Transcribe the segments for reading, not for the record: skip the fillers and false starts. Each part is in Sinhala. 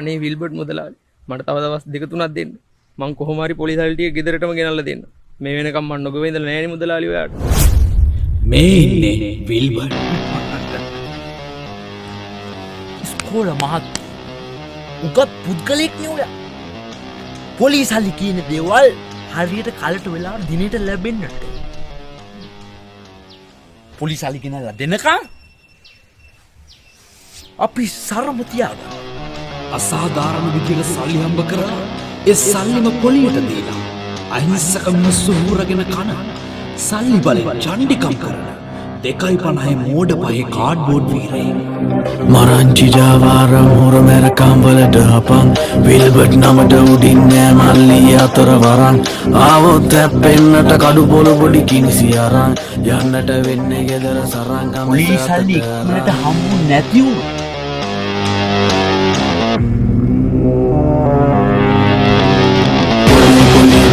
අනේ විල්බර්ට් මුදලාලි මට තව දවස් දෙක තුනක් දෙන්න. මං කොහොම හරි පොලිස් ටික ගෙදරටම ගෙනල්ලා දෙන්න. මේ වෙනකම් මං නොගොව ඉඳලා නෑනේ මුදලාලි ඔයාට. මේ ඉන්නේ විල්බර්ට්. ඉස්කෝල මහත් උගත් පුද්ගලෙක් නේ ඔයා. පොලිස් හලි කියන දේවල් හරියට කලට වෙලා දිනෙට ලැබෙන්නට. පොලිස් හලි ගෙනල්ලා දෙනකම් අපි සරම තියාගන්න. අසාධාරණ විදිහට සල්ලි හම්බ කරලා ඒ සල්ලිම පොලියට දීලා අහිංසක මිනිස්සු හුරගෙන කන සල්ලි බලෙන් චණ්ඩිකම් කරන 2.50 මෝඩ පහේ කාඩ්බෝඩ් වීරයෙක් මරංචි ජාවාරම් හොර මැරකම් වලට හපන් විල්බර්ට් නමට උඩින් නෑ මල්ලි අතර වරන් ආවොත් හැප්පෙන්නට කඩු පොළ පොඩි කිනිසි අරන් යන්නට වෙන්නේ ගෙදර සරන් ගම පොලිස් හලි ඉක්මනට හම්බු නැති වුණා.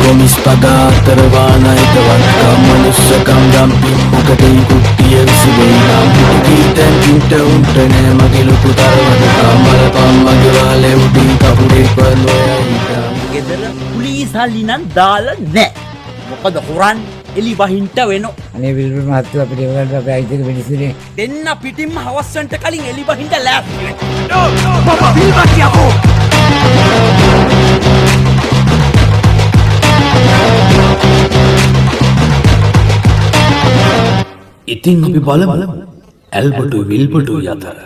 Komis pada terwana itawan manusia kam damping mukati kuttiya visibena kita kita untane magilu putarwana kamal pamage wale udin kapude palwaya ita ගෙදර පොලිස් හලි නම් දාලා නැහැ. මොකද හොරන් එලි වහින්ට වෙනවා. අනේ විල්බර්ට් මහත්තයා අපිට ඒවලට අපි අයිතික මිනිස්සුනේ. දෙන්න පිටින්ම හවස්සන්ට කලින් එලි වහින්ට ලෑස්ති වෙන්න. බබා විල්බර්ට් යකෝ. ඉතින් අපි බලමු ඇල්බර්ට් විල්බර්ට් අතර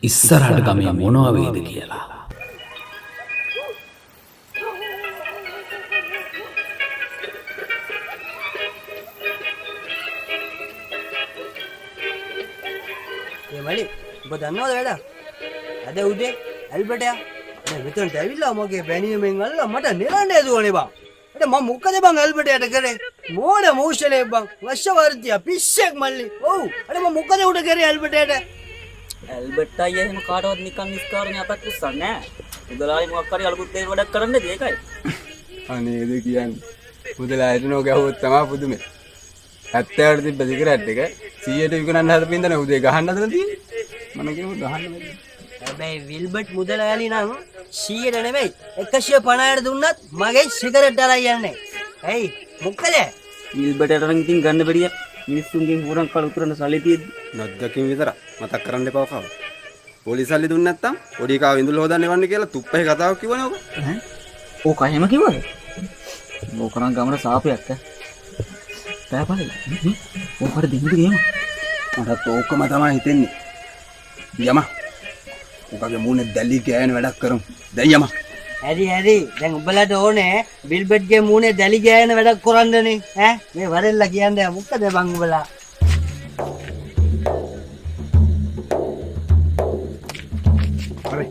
ඉස්සරහට ගමේ මොනවා වේද කියලා. ඒ මලි ඔබ දන්නවද වැඩ? අද උදේ ඇල්බර්ට්යා දැන් මෙතනට ඇවිල්ලා මගේ බැනියමෙන් අල්ලලා මට නෙරන්න ඇදුවනේ බං. මම මොකද බං ඇල්බර්ට්යාට කරේ? මෝඩ මෝෂලේ බං. වශ්‍යවර්තියා පිස්සෙක් මල්ලි. ඔව්. අර මම මොකද උඩ කරේ ඇල්බර්ට්යාට? ඇල්බර්ට් අයියා එහෙම කාටවත් නිකන් නිස්කාරණේ අතක් උස්සන්නේ නෑ. මුදලාලි මොකක් හරි අලුත් දෙයක් වැඩක් කරන්නද ඒකයි. අනේද කියන්නේ. මුදලාලිට නෝ ගැහුවොත් තමයි පුදුමේ. 70ට තිබ්බ සිගරට් එක 100ට විකුණන්න හදපින්ද නේ උදේ ගහන්න හදලා තියෙන්නේ. මම කිව්ව ගහන්න බෑ. හැබැයි විල්බර්ට් මුදලාලි නම් 100ට නෙමෙයි 150ට දුන්නත් මගේ සිගරට් අරන් යන්නේ. ඇයි? මොකද? විල්බර්ට් අරන් ඉතින් ගන්න බැරිය. මිනිස්සුන්ගෙන් හොරන් කල උතුරන සල්ලි තියෙද්දි. නොදකින් විතර මතක් කරන්න එපා කව. පොලිස් සල්ලි දුන්නේ නැත්තම් පොඩි කාව ඉඳුල් හොදන්න එවන්නේ කියලා තුප්පහේ කතාවක් කිව්වනේ ඔක. ඕක එහෙම කිව්වද? ඕක නම් ගමන සාපයක් ඈ. තෑපලයි. ඕකට දෙන්නද ගේම? මටත් ඕකම තමයි හිතෙන්නේ. යම. ඔකගේ මූණේ දැලි ගෑන වැඩක් කරමු. දැන් යම. හරි. දැන් උඹලට ඕනේ විල්බර්ට්ගේ මූණේ දැලි ගෑන වැඩක් කරන්නනේ. ඈ මේ වරෙල්ලා කියන්නේ මොකද බං උඹලා? හරි.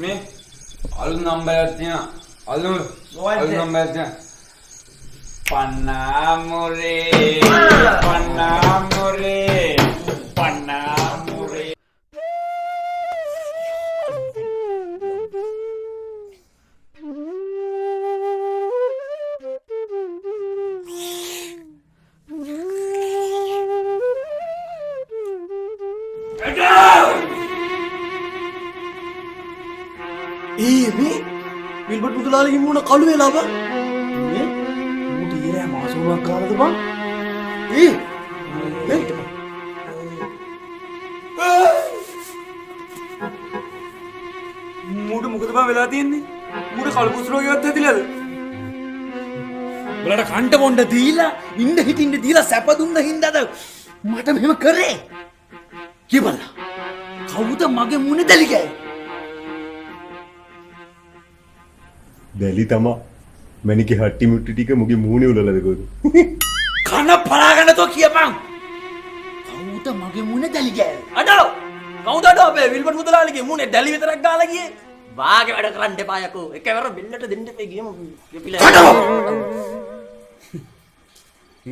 මේ අලුත් නම්බරයක් තියෙනවා. අලුත් නම්බරයක් තියෙනවා. පන්නාමුරේ මේ විල්බර්ට් මුදලාලිගේ මූණ කළු වෙලා බං. මේ මූට ඊරෑ මාසුවක් කාලද බං? මූට මොකද බං වෙලා තියෙන්නේ? මූට කළු පුස්රෝගේවත් හැදිලාද? උඹලට කන්ට බොණ්ඩ දීලා ඉන්න හිටින්න දීලා සැප දුන්න හින්දාද මට මෙහෙම කරේ? කිව්වලා කවුද මගේ මූණේ දැලි ගෑවේ? දැලි තමා මැනිකේ හට්ටි මුට්ටි ටික මුගේ මූණේ උලලාද කොහොද? කන පලාගන්න තෝ කියපන්. කවුද මගේ මූණේ දැලි ගෑවේ? අඩෝ! කවුද අඩෝ අපේ විල්බර්ට් මුදලාලිගේ මූණේ දැලි විතරක් ගාලා ගියේ? වාගේ වැඩ කරන්න එපා යකෝ. එකවර බෙල්ලට දෙන්න එපා ගියමු.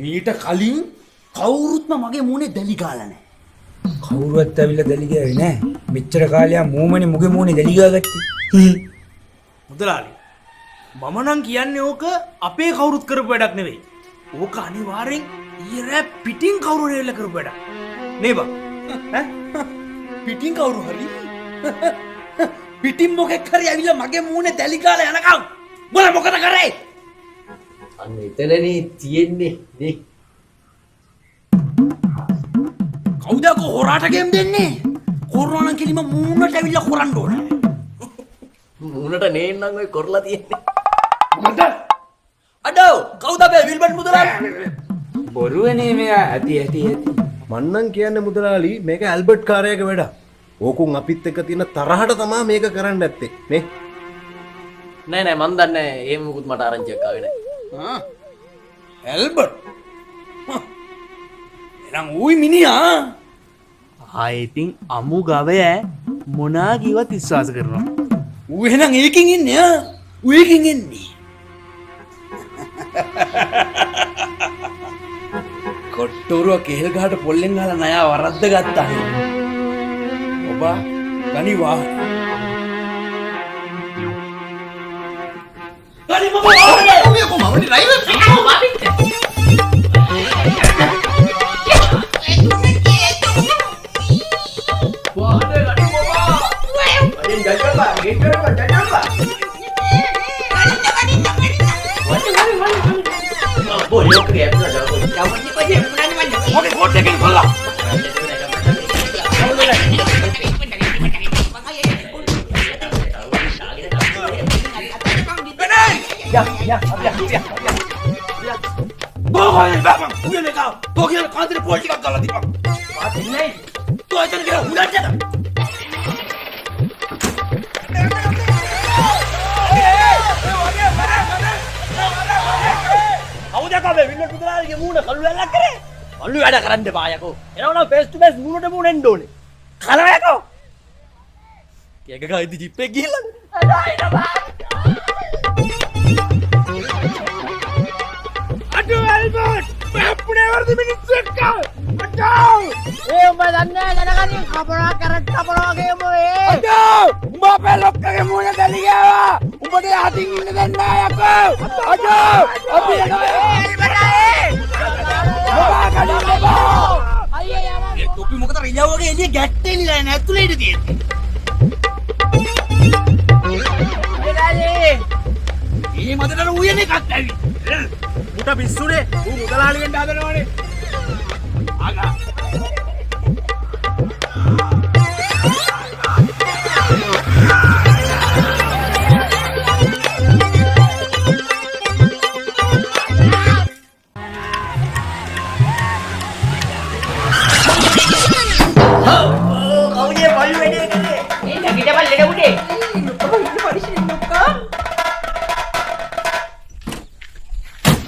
මීට කලින් කවුරුත්ම මගේ මූණේ දැලි ගාලා නැහැ. කවුරුවත් ඇවිල්ලා දැලි ගෑවේ නෑ. මෙච්චර කාලයක් මූමනේ මුගේ මූණේ දැලි ගාගත්තේ. මුදලාලි මම නම් කියන්නේ ඕක අපේ කවුරුත් කරපු වැඩක් නෙවෙයි. ඕක අනිවාර්යෙන් ඊරෑ පිටින් කවුරු හරි කරපු වැඩක්. නේ බං? ඈ? පිටින් කවුරු හරි? පිටින් මොකෙක් හරි ඇවිල්ලා මගේ මූණේ දැලි ගාලා යනකම් මොන මොකද කරේ? අන්න එතනනේ තියෙන්නේ නේ. කවුද හොරාට ගෙම් දෙන්නේ? කොරෝනා නම් කිලිම මූණට ඇවිල්ලා කරන්න ඕන. මූණට නේන්නම් ඔය කරලා තියෙන්නේ. අඩෝ කවුද මේ විල්බන් මුදලාලි? බොරුවනේ මෙයා ඇති මන්නම් කියන්නේ මුදලාලි මේක ඇල්බර්ට් කාර්යයක වැඩක්. ඕකුන් අපිත් එක්ක තියෙන තරහට තමයි මේක කරන්න ඇත්තේ නේ. නෑ මන් දන්නේ එහෙම මුකුත් මට ආරංචියක් ආවේ නෑ. ඇල්බර්ට් එනම් ඌයි මිනිහා ආයෙතින් අමු ගවය මොනා කිව්වත් විශ්වාස කරනවා. ඌ එහෙනම් ඒකින් ඉන්නේ ආ. ඌ ඒකින් ඉන්නේ. කොට්ටෝරුව කේල් ගහට පොල්ලෙන් ගහලා නයා වරද්ද ගත්තා. ඔබ ගනි වාහන. ගනි මම වාහනේ. මම ඩ්‍රයිවර් පිටෝ වාපිට. කල්ලු වැඩ කරන්න එපා යකෝ. එනවා ෆේස් ටු ෆේස් මූණට මූණ එන්න ඕනේ. කලව යකෝ. කේක ගායිදි ජිප් එක ගිහලා. අඩෝ ඇල්බර්ට් අප්පුනේ වර්ධ මිනිස්සු එක්ක. අඩෝ ඒ උඹ දන්නේ දැනගන්නේ කපනවා කරට් කපනවා ගේමෝ ඒ. අඩෝ උඹ අපේ ලොක්කගේ මූණ දැලි ගෑවා. උඹට යටින් ඉන්න දෙන්නේ නැහැ යකෝ. අඩෝ අපි යනවා. තොපි මොකද රිජාව වගේ එළිය ගැට්ටේ නිලා නෑ ඇතුලේ ඉඳ තියෙන්නේ. මේ මදට උයන එකක් ඇවි. මුට පිස්සුනේ ඌ මුදලාලි වෙන්න හදනවනේ. ආගා.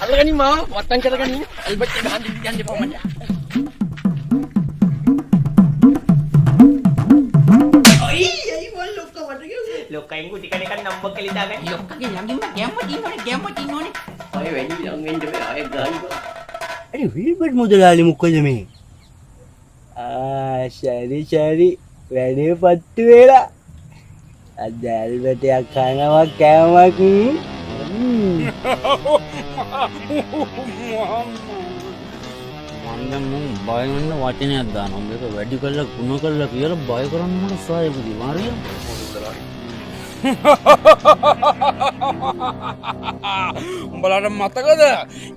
අල්ලගනි මාව වත්තම් කරගනි ඇල්බර්ට් එක ගහන්න යන්න එපා මචං. අයි මොල් ලොක්ක වට ගියෝ. ලොක්කෙන් කුටි කණේ කන් නම්බර් කලි දාගන්න. ලොක්කගේ ළඟින්ම ගැම්ම තින්නෝනේ. අය වැඩි ළඟ වෙන්න බෑ අය ගාන්න. අනේ විල්බර්ට් මුදලාලි මොකද මේ? ශරි වැඩේ පත්තු වෙලා. අද ඇල්බර්ට් යක් කනවා කෑමක්. මන්ද මම බය වෙන්න වචනයක් දානවා. මේක වැඩි කළා ගුණ කළා කියලා බය කරන්න මට සායපුදි මාරිය. උඹලාට මතකද?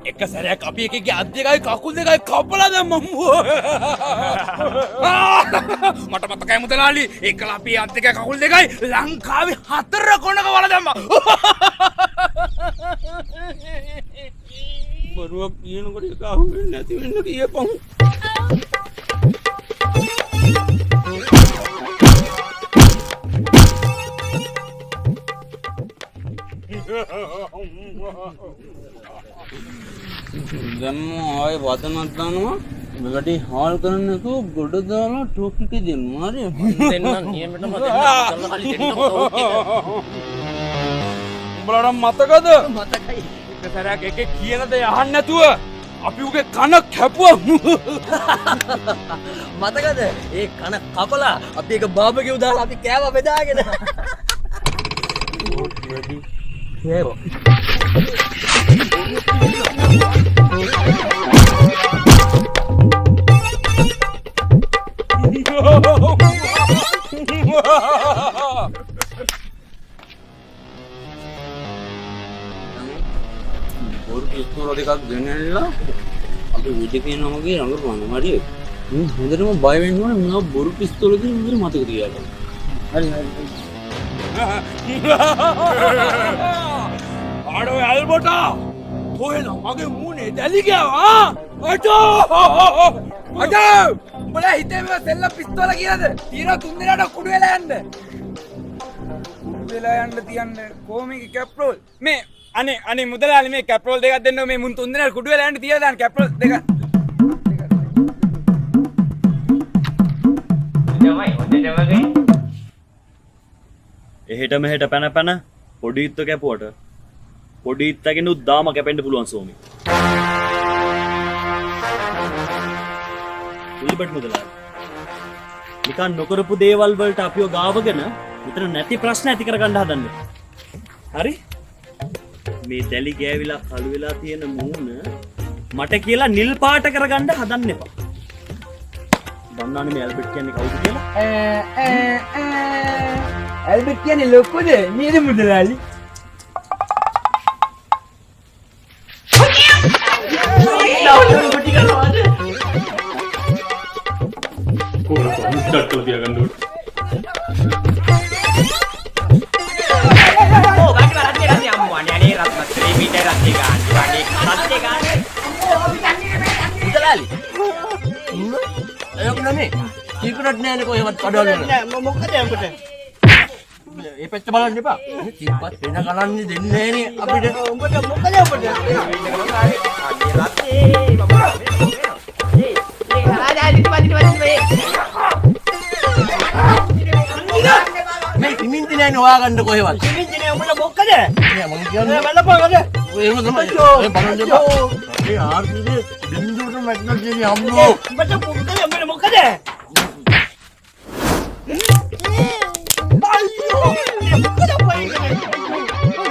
එක සැරයක් අපි එකගේ අත් දෙකයි කකුල් දෙකයි කපලා දැම්මම. මට මතකයි මුදලාලි එකලා අපි අත් දෙකයි කකුල් දෙකයි ලංකාවේ 4 කොනක වල දැම්මා. බරුවක් කියනකොට ඒක අහුවෙන්නේ නැති වෙන්න කියපන්. දැන් ආයේ වදනක් දානවා මෙලටි හාල් කරන්නකෝ ගොඩ දාලා ටොක් එක දෙන්න හරි දෙන්න නියමටම දෙන්න කල්ලා හරි දෙන්න ටොක් එක උඹලට මතකද මතකයි එක සැරයක් එකේ කියන දේ අහන්න නැතුව අපි උගේ කන කැපුවා මතකද ඒ කන කපලා අපි එක බාබකියු දාලා අපි කෑවා බෙදාගෙන කෑවා ඉස්තුර ටිකක් ගෙනල්ලා අපි උඩ කියනවා වගේ රඟපාන හරිය. හොඳටම බය වෙන්න ඕනේ මොනවා බොරු පිස්තෝලකින් මුදල් මතක තියාගන්න. හරි හරි. ආඩෝ ඇල්බර්ටා කොහෙද මගේ මූණේ දැලි ගියා අඩෝ උඹලා හිතේ මේ සෙල්ල පිස්තෝල කියලාද? తీරා තුන් දෙනාට කුඩු වෙලා යන්න. කුඩු වෙලා යන්න තියන්නේ කොහොමද කැප්‍රෝල් මේ අනේ මුදලාලි මේ කැප්‍රෝල් දෙකක් දෙන්න මේ මුන් තුන් දෙනා කුඩු වෙලා යන්න තියලා දාන්න කැප්‍රෝල් දෙක. එහෙට මෙහෙට පැන පැන පොඩි ඉත්ත කැපුවට පොඩි ඉත්තගෙන උද්දාම කැපෙන්න පුළුවන් සෝමි. ඉල්බට් මුදලාලි. නිකන් නොකරපු දේවල් වලට අපිව ගාවගෙන විතර නැති ප්‍රශ්න ඇති කරගන්න හදන්නේ. හරි? මේ දැලි ගෑවිලා කළු වෙලා තියෙන මූණ මට කියලා නිල් පාට කරගන්න හදන්න එපා. දන්නවනේ මේ ඇල්බර්ට් කියන්නේ කවුද කියලා? ඇල්බර්ට් කියන්නේ ලොකුද? නේද මුදලාලි? මුදලාලි අයක නනේ සීක්‍රට් නෑනේ කොහෙවත් කඩවල නෑ මොකද අපිට මේ පැත්ත බලන්න එපා කිව්වත් වෙන කලන්නේ දෙන්නේ නෑනේ අපිට උඹට මොකද අපිට මේ කිමින්ති නෑනේ හොයාගන්න කොහෙවත් කිමින්ති නෑ උඹට මොකද නෑ මං කියන්නේ බලපං ඔය එහෙම තමයි ඒ බලන්න එපා ඒ ආර්තිගේ බින්දුවට මැට්නක් කියන්නේ අම්මෝ උඹට මොකද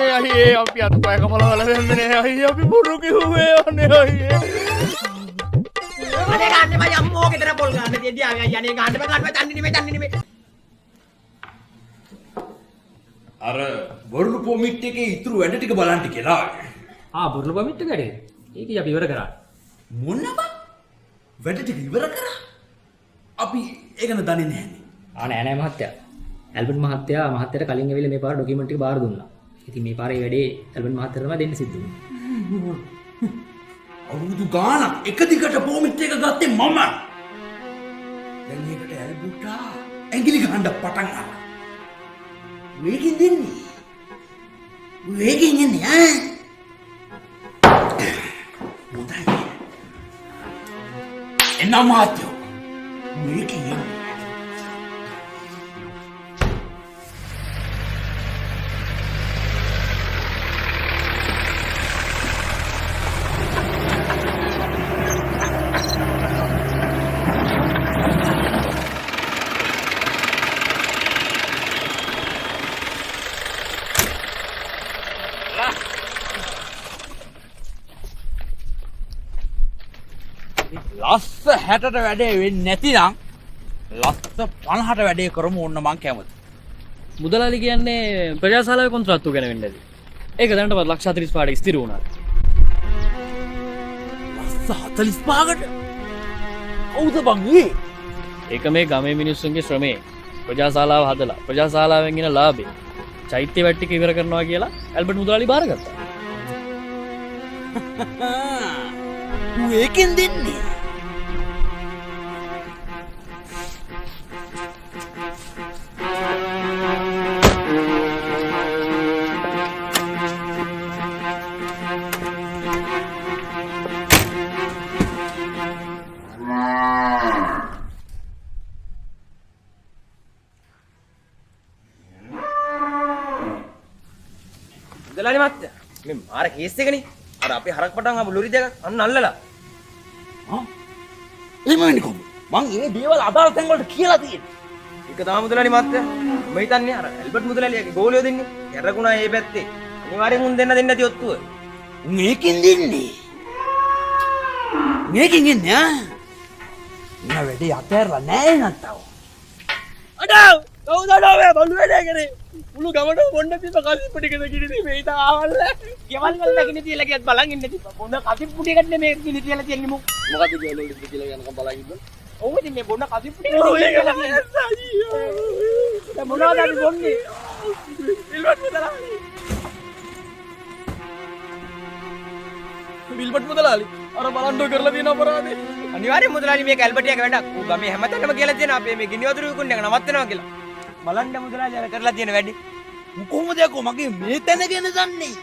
අනේ අයියේ අපි අතපය කපලා වෙන්නේ අයියේ අපි බොරු කිව්වේ අනේ අයියේ අනේ ගන්න මම අම්මෝ ගෙදර පොල් ගන්න දෙදී අනේ ගන්න තන්නේ නෙමෙයි අර බොරුණු පොමිට් එකේ ඉතුරු වැඩ ටික බලන්න කියලා. බොරුණු පොමිට් එක වැඩේ. ඒක අපි ඉවර කරා. මොනවා? වැඩ ටික ඉවර කරා? අපි ඒක න දන්නේ නැහැනේ. නෑ මහත්තයා. ඇල්බර්ට් මහත්තයාට කලින් ඇවිල්ලා මේ පාර ඩොකියුමන්ට් ටික බාර දුන්නා. ඉතින් මේ පාරේ වැඩේ ඇල්බර්ට් මහත්තයාට තමයි දෙන්න සිද්ධ වුනේ. අවුරුදු ගානක් එක දිගට පොමිට් එක ගත්තේ මම. දැන් මේකට ඇල්බර්ට්ා ඇඟිලි ගහන්න පටන් ගන්නවා. Waiting didn't he? Waiting in the eye. And now Matthew. Waiting in the ලස්ස 60ට වැඩේ වෙන්නේ නැතිනම් ලස්ස 50ට වැඩේ කරමු ඕන්න මං කැමති. මුදලාලි කියන්නේ ප්‍රජාශාලාවේ කොන්ත්‍රාත්තු ගැන වෙන්නේ නැති. ඒක දැනටවත් ලක්ෂ 45ට ස්ථිර වුණා. ලස්ස 45කට? කවුද බං ඒ? ඒක මේ ගමේ මිනිස්සුන්ගේ ශ්‍රමයේ ප්‍රජාශාලාව හදලා ප්‍රජාශාලාවෙන් එන ලාභේ චෛත්‍ය වැට් ටික ඉවර කරනවා කියලා ඇල්බර්ට් මුදලාලි බාරගත්තා. ඌ ඒකෙන් දෙන්නේ. මුදලාලි මහත්තයා මේ මාර කේස් එකනේ. අර අපේ හරක් පටන් ආපු ලොරි දෙක අන්න අල්ලලා. එමන්නේ කොහොමද? මං මේ දේවල් අදාළ තැන් වලට කියලා තියෙනවා. ඒක තමයි මුදලාලි මහත්තයා. මම හිතන්නේ අර ඇල්බර්ට් මුදලාලියාගේ ගෝලියෝ දෙන්නේ. කැරකුණා මේ පැත්තේ. අනිවාර්යෙන් උන් දෙන්න නැති ඔත්තුව. මේකෙන් දෙන්නේ. මේකෙන් එන්නේ ආ. මම වැඩේ අතහැරලා නැහැ නත්තව. අඩෝ කවුද අඩෝ මේ බලු වැඩේ කරේ මුළු ගමන බොන්න තිබ්බ කසිප්පු ටිකද කිරිදී මේ ඉත ආවල්ල ගෙවල් වල නැගින තියලා ගියත් බලන් ඉන්න තිබ්බා බොන්න කසිප්පු ටිකක් නෙමේ කිලි තියලා තියෙන්නේ මොකද කියලා ඉඳි කියලා යනකම් බලන් ඉන්න ඔව් ඉතින් මේ බොන්න කසිප්පු ටික තියලා තියෙන්නේ මොනවද අපි බොන්නේ විල්බට් මුදලාලි අර බලන්ඩෝ කරලා තියෙන අපරාධේ අනිවාර්යෙන් මුදලාලි මේක ඇල්බර්ටියාගේ වැඩක් ඌ ගමේ හැමතැනම කියලා තියෙනවා අපේ මේ ගිනි වතුර විකුණන එක නවත්තනවා කියලා බලන්න මුදලාලි අර කරලා තියෙන වැඩි කොහොමද යකෝ මගේ මේ තැන ගැන දන්නේ?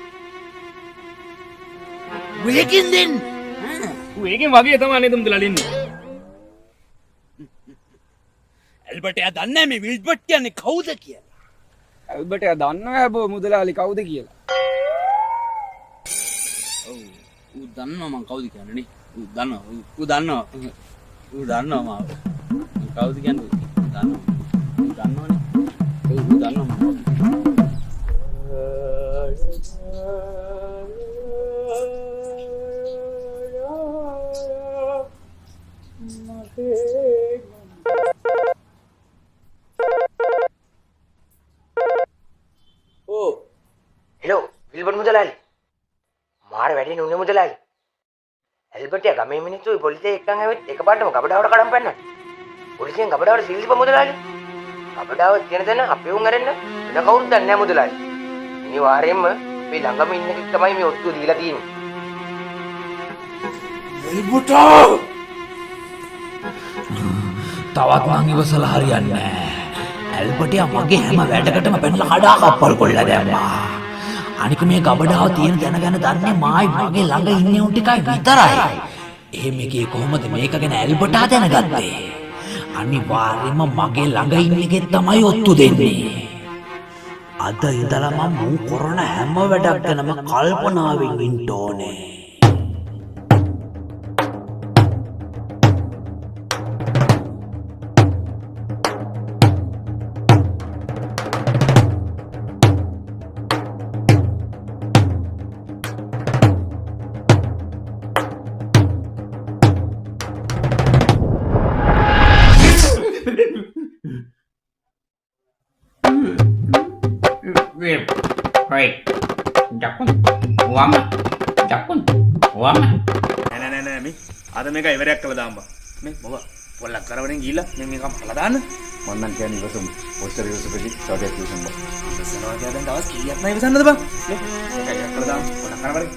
මේකෙන් දෙන්නේ. ඌ ඒකෙන් වගේ තමයි නේද මුදලාලි ඉන්නේ ඇල්බර්ට් එයා දන්නේ මේ විල්බර්ට් කියන්නේ කවුද කියලා. ඇල්බර්ට් එයා දන්නවා හැබෝ මුදලාලි කවුද කියලා. ඌ දන්නවා මං කවුද කියන්නේ නේ. ඌ දන්නවා මාව. කවුද කියන්නේ? දන්නවනේ. ඌ දන්නවා මම. හෙලෝ විල්බර්ට් මුදලාලි මාර වැඩි නුනේ මුදලාලි ඇල්බර්ට් ගමේ මිනිස්සු පොලිසිය එක්කන් ඇවිත් එකපාරටම ගබඩාවට කඩම් පැන්නා පොලිසියෙන් ගබඩාවට සීල් දීප මුදලාලි ගබඩාව තියෙන තැන අපේ උන් අරෙන්න වෙන කවුරුත් දන්නේ නැහැ මුදලාලි අනිවාර්යයෙන්ම මේ ළඟම ඉන්න කෙනෙක් තමයි මේ ඔත්තුව දීලා තියෙන්නේ එල්බර්ට් තවත් මං ඉවසලා හරියන්නේ නැහැ. ඇල්බර්ට්යා මගේ හැම වැඩකටම පැනලා කඩා කප්පල් කොල්ල දැම්මා. අනික මේ ගබඩාව තියෙන දැන ගැන දන්නේ මායි මගේ ළඟ ඉන්නේ උන් ටිකයි විතරයි. එහෙම එකේ කොහොමද මේක ගැන ඇල්බර්ට්ා දැනගත්තේ? අනිවාර්යයෙන්ම මගේ ළඟ ඉන්න එකේ තමයි ඔත්තු දෙන්නේ. අද ඉඳලා මම මූ කරන හැම වැඩක් ගැනම කල්පනාවෙන් ඉන්න ඕනේ. Hoi, jakun, wama, jakun, wama. නෑ මේ අද මේක ඉවරයක් කළා දාම්බා මේ මොකක් පොල්ලක් කරවගෙන ගිහිල්ලා මේ මේක මහලා දාන්න මම නම් කියන්නේ ඉවසමු. ඔච්චර ඉවසපෙදි සාදයක් ඉවසමු. ඉවසනවා කියලා දැන් දවස් කීයක් නෑ ඉවසන්නද බං මේ මේක කළා දාන්න පොඩක් කරවගෙන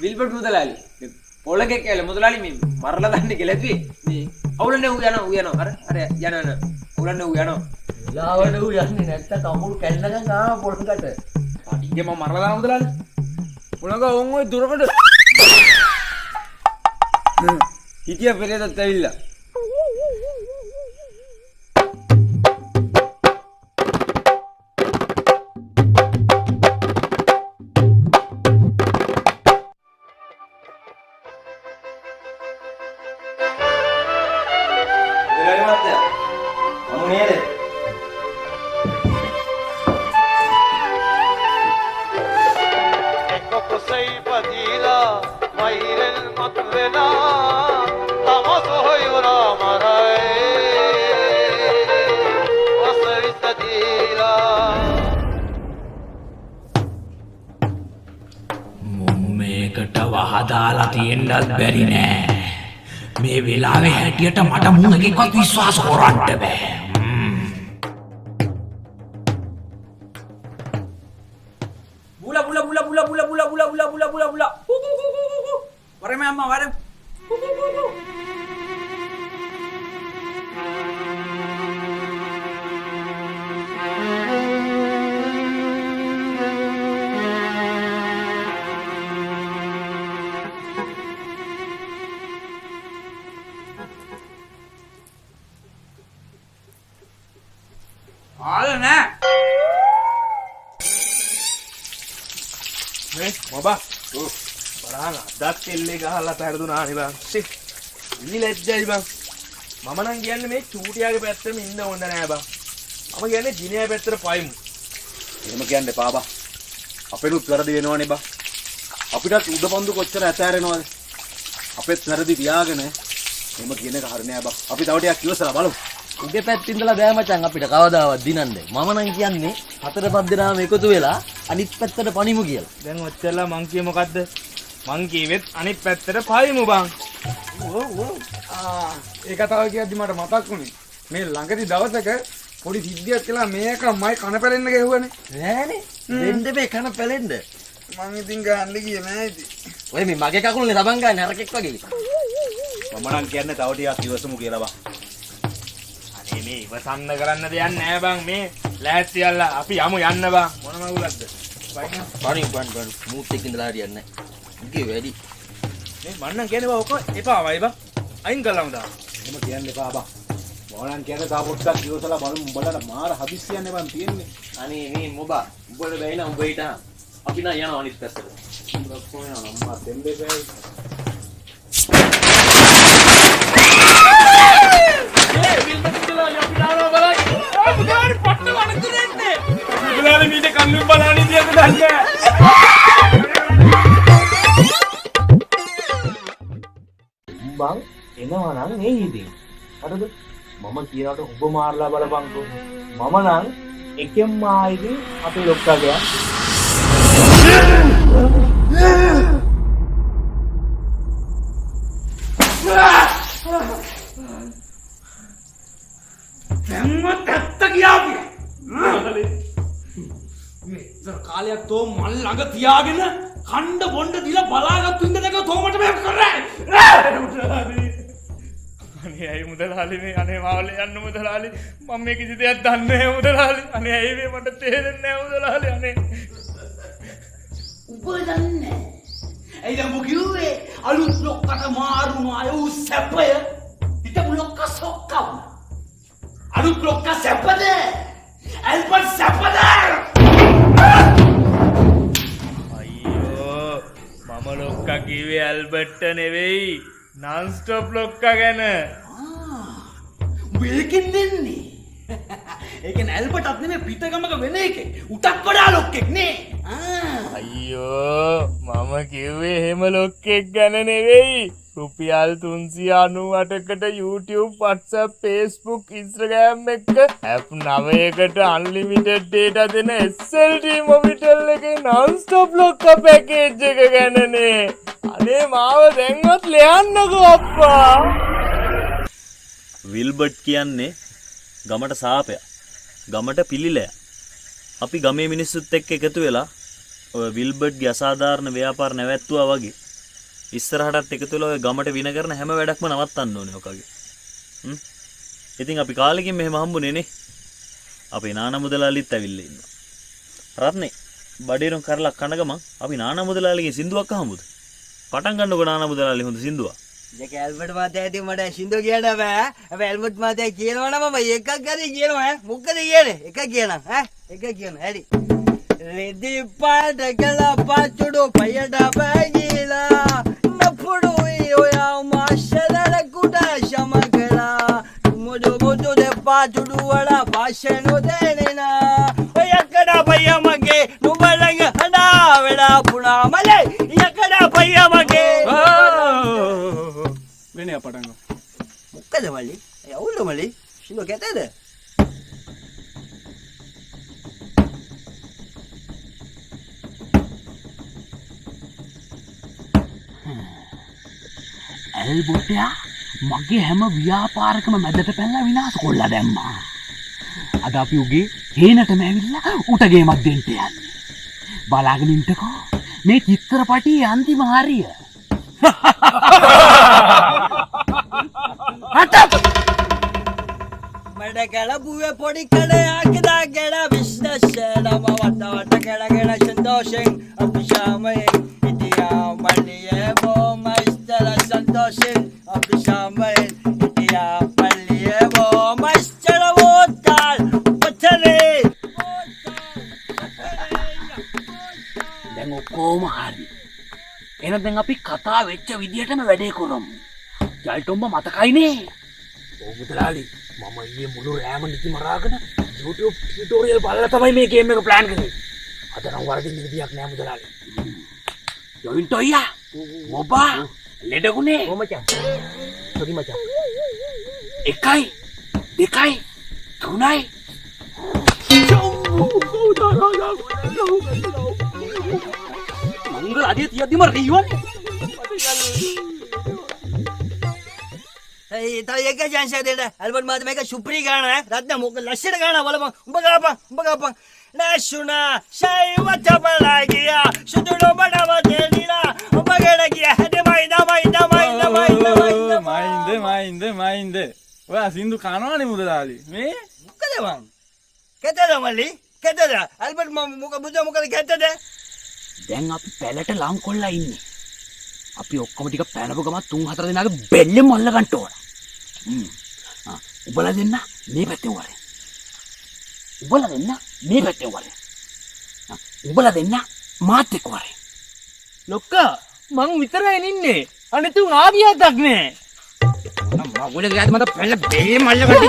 විල්බර්ට් මුදලාලි පොලගේ කියලා මුදලාලි මේ මරලා දාන්න කියලා ඇතුවේ මේ අවුලන්නේ ඌ යනවා අර යන අවුලන්නේ ඌ යනවා ලාවන ඌ යන්නේ නැත්තම් කමුල් කැල්ලකන් ආව පොලකට අඩිගේ මම මරලා දාන මුදලාලි උණග ඕන් ඔය දුරකට හිටිය පෙරේදත් ඇවිල්ලා වහදාලා තියෙන්නත් බැරි නෑ. මේ වෙලාවේ හැටියට මට මුන් එකෙක්වත් විශ්වාස කරන්න බෑ. බුලා වරම අම්මා වරම මේ මොබා බලන්න අදත් එල්ලේ ගහලා පැරදුනානේ බං ෂි ඉනි ලැජ්ජයි බං මම නම් කියන්නේ මේ චූටියාගේ පැත්තෙම ඉන්න ඕන නෑ බං මම කියන්නේ දිනයා පැත්තට පයිමු එහෙම කියන්න එපා බා. අපේනුත් වැරදි වෙනවනේ බා. අපිටත් උඩපන්දු කොච්චර ඇතෑරෙනවද? අපෙත් වැරදි තියාගෙන එහෙම කියන එක හරිය නෑ බා. අපි තව ටිකක් ඉවසලා බලමු. උගේ පැත්තින් ඉඳලා බෑ මචං අපිට කවදාවත් දිනන්න. මම නම් කියන්නේ හතර පහ දෙනාම එකතු වෙලා අනිත් පැත්තට පනිමු කියලා. දැන් ඔච්චරලා මං කියේ මොකද්ද මං කියවෙත් අනිත් පැත්තට පයිමු බං ඒ කතාව කියද්දි මට මතක් වුණේ මේ ළඟදි දවසක පොඩි සිද්ධියක් කියලා මේක මයි කන පැලෙන්න ගැහුවනේ. නෑනේ. දෙන්න මේ කන පැලෙන්න. මං ඉතින් ගහන්න ගියේ නෑ ඉතින්. ඔය මේ මගේ කකුලනේ තබන් ගන්න නරකෙක් වගේ. මම නම් කියන්නේ තව ටිකක් ඉවසමු කියලා බා. අනේ මේ ඉවසන්න කරන්න දෙයක් නෑ බං මේ ලෑස්ති යල්ලා අපි යමු යන්න බං මොන මගුලක්ද බණි මූට් එකකින් ඉඳලා හරියන්නේ නෑ. ඉගේ වැඩි. මේ මන්නම් කියන්නේ බා ඔක එපා වයි බං අයින් කළාම දා. එහෙම කියන්න එපා බා. මොනනම් කියන්නේ තා පොඩ්ඩක් ඉවසලා බලමු. උඹලට මාර හදිස්සියක් නේ බං තියෙන්නේ. අනේ මේ මොබා උඹට බැයි නම් උඹ හිටා. අපි නම් යනවා අනිත් පැත්තට. උඹ කොහේ යනවා අම්මා දෙන්නේ බෑ. බං එනවා නම් මේ හිදී. හරිද? මම කියනකොට ඔබ මාරලා බලපන්කෝ. මම නම් එකෙන්ම ආයිදී අපේ ලොක්කාගේ කාලයක් තෝ මල් ළඟ තියාගෙන කණ්ඩ බොණ්ඩ දිලා බලාගත්තු ඉඳ දැක තෝමට මේ කරන්නේ අනේ ඇයි මුදලාලි මේ අනේ මාවලේ යන්න මුදලාලි මම මේ කිසි දෙයක් දන්නේ නැහැ මුදලාලි අනේ ඇයි මේ මට තේරෙන්නේ නැහැ මුදලාලි අනේ උඹ දන්නේ ඇයි දැන් කිව්වේ අලුත් ලොක්කට මාරුම අයු සැපය හිටපු ලොක්ක සොක්කව අලුත් ලොක්ක සැපද ඇල්බර්ට් සැපද අයියෝ මම ලොක්කා කිව්වේ ඇල්බර්ට් නෙවෙයි non-stop ලොක්කා ගැන මේකෙන් දෙන්නේ ඒකෙන් ඇල්බර්ට්ත් නෙමෙයි පිටගමක වෙන එකේ උටක් වඩා ලොක්කෙක් නේ අයියෝ මම කිව්වේ එහෙම ලොක්කෙක් ගැන නෙවෙයි රුපියල් 398කට YouTube WhatsApp Facebook Instagram එක ඇප් 9කට unlimited data දෙන SLT මොබිටල් එකේ non-stop ලොක්කා පැකේජ් එක ගැනනේ අනේ මාව දැන්වත් ලියන්නකෝ අප්පා විල්බර්ට් කියන්නේ ගමට සාපය. ගමට පිළිලය. අපි ගමේ මිනිස්සුත් එක්ක එකතු වෙලා ඔය විල්බර්ට්ගේ අසාධාරණ ව්‍යාපාර නැවැත්තුවා වගේ ඉස්සරහටත් එකතු වෙලා ඔය ගමට වින කරන හැම වැඩක්ම නවත්තන්න ඕනේ ඔකගේ. ඉතින් අපි කාලෙකින් මෙහෙම හම්බුනේ නේ. අපේ නානා මුදලාලිත් ඇවිල්ලා ඉන්නවා. රත්නේ බඩේරොන් කරලා කන ගමන් අපි නානා මුදලාලිගේ සින්දුවක් අහමුද? පටන් ගන්නකො නානා මුදලාලි හොඳ සින්දුවක්. ඒක ඇල්බර්ට් මාතයා ඉතින් මට සින්දු කියන්න බෑ. හැබැයි ඇල්බර්ට් මාතයා කියනවනම් මම එකක් ගරි කියනවා ඈ. මොකද කියන්නේ? එක කියනවා ඈ. එක කියනවා. හරි. රෙදි පාට කළා පාචුඩු පයඩ බැගිලා නපුඩු ඔයා මාෂලර කුඩා ශමකලා මුඩු මුඩු දෙපා චුඩු වඩා භාෂණු දෙනෙනා ඔය යකඩ පయ్య මගේ නුඹලඟ හඩා වෙඩා පුණා මලේ යකඩ පయ్య මගේ වෙනේ පටන් ගමු. මොකද මලි? අවුල මලි? සින්දු කැතද? ඇල්බර්ට්යා මගේ හැම ව්‍යාපාරකම මැදට පැනලා විනාශ කොල්ලා දැම්මා. අද අපි උගේ හේනටම ඇවිල්ලා උට ගේමක් දෙන්න යන්නේ. බලාගෙන ඉන්නකෝ මේ චිත්‍රපටියේ අන්තිම හරිය. මඩ කලබුවේ පොඩි කඩයක් දාගෙන විශ්නශනම වටවට කඩගෙන සන්තෝෂෙන් අපිෂාමයෙන් ඉතියා මල්ලියේ බොමයිස්තර සන්තෝෂෙන් අපිෂාමයෙන් ඉතියා මල්ලියේ බොමයිස්තර වෝටල් පතලේ දැන් ඔක්කොම හරි. එහෙනම් දැන් අපි කතා වෙච්ච විදිහටම වැඩේ කරමු. ජල්ටොම්බ මතකයිනේ? ඔව් මුදලාලි. මම ඊයේ මුළු රෑම නිදි මරාගෙන YouTube ටියුටෝරියල් බලලා තමයි මේ ගේම් එක ප්ලෑන් කරේ. අද නම් වරදින්න විදියක් නෑ මුදලාලි. ජොයින්ට් ඔයියා. මොබා ලෙඩගුනේ. ඕ මචං. සොරි මචං. 1 2 3යි. මංගල අධිය තියද්දිම රීවන්නේ. තව එක chance එකක් දෙන්න. ඇල්බර්ට් මහත්මයා මේක සුප්‍රී ගාන ඈ. රත්න මොක ලස්සන ගාන බලපන්. උඹ ගාපන්. නැෂුනා ෂයිව තබලා ගියා. සුදුඩ බඩව දෙලිලා. උඹ ගෙල ගියා. හැදමයි මයින්ද ඔයා සින්දු කනවනේ මුදලාලි මේ මොකද මං කැතද මල්ලි කැතද ඇල්බර්ට් මොකද කැතද දැන් අපි පැලට ලං කොල්ලා ඉන්නේ. අපි ඔක්කොම ටික පැනපු ගමන් 3-4 දෙනාගේ බෙල්ලෙම අල්ල ගන්න ඕන. උඹලා දෙන්න මේ පැත්තේ වරේ. උඹලා දෙන්න මේ පැත්තේ වරේ. උඹලා දෙන්න මාත් එක්ක වරේ. ලොක්කා මං විතරයි ඉන්නේ. අනිත් උන් ආදියාවක් නෑ. මගුල ගියාද මට පැල්ල බෙල්ලෙම අල්ල ගන්න.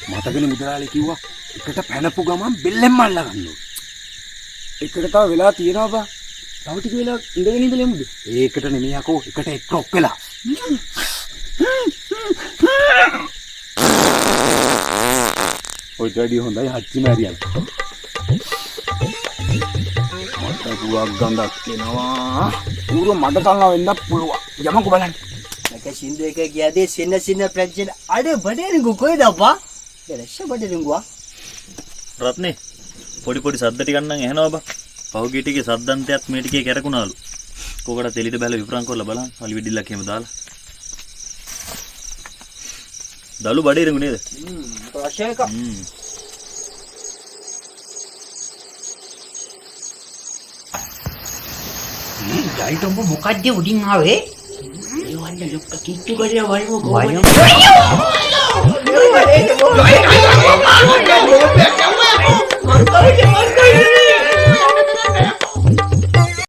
මතකනේ මුදලාලි කිව්වා එකට පැනපු ගමන් බෙල්ලෙන්ම අල්ල ගන්න. එකට තව වෙලා තියෙනවා බා. තව ටික වෙලා ඉඳගෙන ඉඳලෙමුද? ඒකට නෙමෙයි අකෝ එකට එක්ක වෙලා. ඔය ඩැඩි හොඳයි හච්චි මෑරියන්. මට පුවක් ගඳක් එනවා. ඌර මඩ තල්ලා වෙන්නත් පුළුවන්. යමකෝ බලන්න. මේක සින්දු එක ගියාදී සින්න ප්‍රැක්ටිස් අඩ බඩේනිකු කොයිද අප්පා? දැලෂ බඩේනිකුවා. රත්නේ පොඩි සද්ද ටිකක් නම් ඇහෙනවා බා. පහුගිය ටිකේ සද්දන්තයත් මේ ටිකේ කැරකුණාලු. කොකට තෙලිට බැල විපරම් කරලා බලන්න. අලි වෙඩිල්ලක් එහෙම දාලා. දලු බඩේ රඟු නේද? ප්‍රශ්න එක. ජයිටොම්බ මොකද්ද උඩින් ආවේ? ඒ වන්න ලොක්ක කිට්ටු කරලා වල්මු කොහොමද?